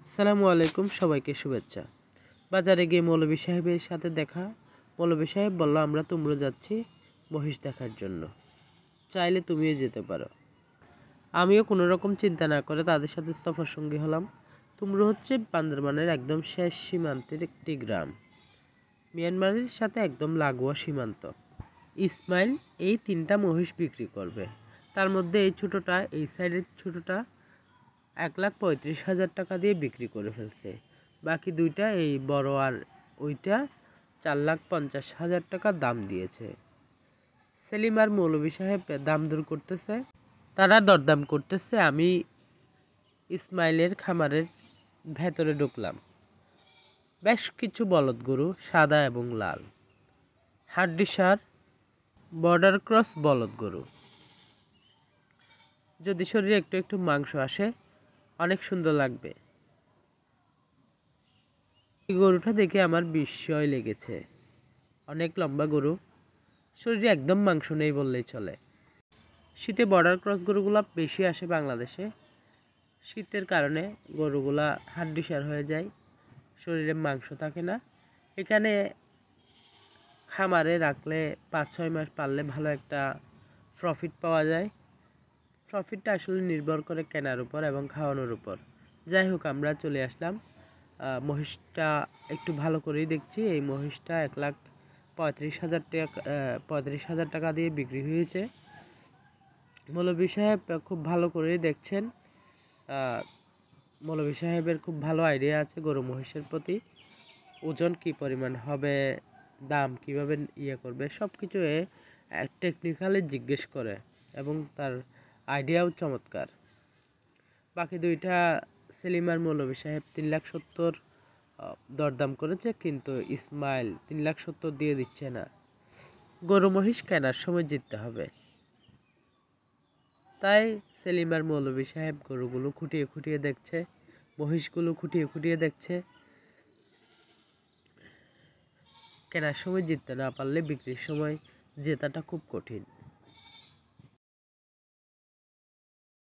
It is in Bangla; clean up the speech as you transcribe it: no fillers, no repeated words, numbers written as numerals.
আসসালামু আলাইকুম, সবাইকে শুভেচ্ছা। বাজারে গিয়ে মৌলভী সাহেবের সাথে দেখা। মৌলভী সাহেব বলল, আমরা তুমরো যাচ্ছি মহিষ দেখার জন্য, চাইলে তুমিও যেতে পারো। আমিও কোনো রকম চিন্তা না করে তাদের সাথে সফর সঙ্গী হলাম। তুমরো হচ্ছে বান্দরবানের একদম শেষ সীমান্তের একটি গ্রাম, মিয়ানমারের সাথে একদম লাগোয়া সীমান্ত। ইসমাইল এই 3টা মহিষ বিক্রি করবে। তার মধ্যে এই ছোটোটা, এই সাইডের ছোটোটা 1,35,000 টাকা দিয়ে বিক্রি করে ফেলছে। বাকি দুইটা, এই বড় আর ওইটা, 4,50,000 টাকা দাম দিয়েছে। সেলিম আর মৌলভী সাহেব দাম দর করতেছে, তারা দরদাম করতেছে। আমি ইসমাইলের খামারের ভেতরে ঢুকলাম। বেশ কিছু বলদ গরু, সাদা এবং লাল, হাড্ডিসার বর্ডার ক্রস বলদ গরু। যদি শরীরে একটু একটু মাংস আসে, অনেক সুন্দর লাগবে। এই গরুটা দেখে আমার বিস্ময় লেগেছে। অনেক লম্বা গরু, শরীরে একদম মাংস নেই বললেই চলে। শীতে বর্ডার ক্রস গরুগুলা বেশি আসে বাংলাদেশে। শীতের কারণে গরুগুলা হাড্ডিসার হয়ে যায়, শরীরে মাংস থাকে না। এখানে খামারে রাখলে 5-6 মাস পাললে ভালো একটা প্রফিট পাওয়া যায়। প্রফিটটা আসলে নির্ভর করে কেনার উপর এবং খাওয়ানোর উপর। যাই হোক, আমরা চলে আসলাম। মহিষটা একটু ভালো করেই দেখছি। এই মহিষটা 1,35,000 টাকা 35,000 টাকা দিয়ে বিক্রি হয়েছে। মৌলভী সাহেব খুব ভালো করেই দেখছেন। মৌলভী সাহেবের খুব ভালো আইডিয়া আছে গরু মহিষের প্রতি। ওজন কি পরিমাণ হবে, দাম কিভাবে করবে, সব কিছু টেকনিক্যালি জিজ্ঞেস করে এবং তার আইডিয়াও চমৎকার। বাকি দুইটা সেলিম আর মৌলভী সাহেব 3,70,000 দরদাম করেছে, কিন্তু ইসমাইল 3,70,000 দিয়ে দিচ্ছে না। গরু মহিষ কেনার সময় জিততে হবে, তাই সেলিম আর মৌলভী সাহেব গরুগুলো খুঁটিয়ে খুঁটিয়ে দেখছে, মহিষগুলো খুঁটিয়ে খুঁটিয়ে দেখছে। কেনার সময় জিততে না পারলে বিক্রির সময় জেতাটা খুব কঠিন।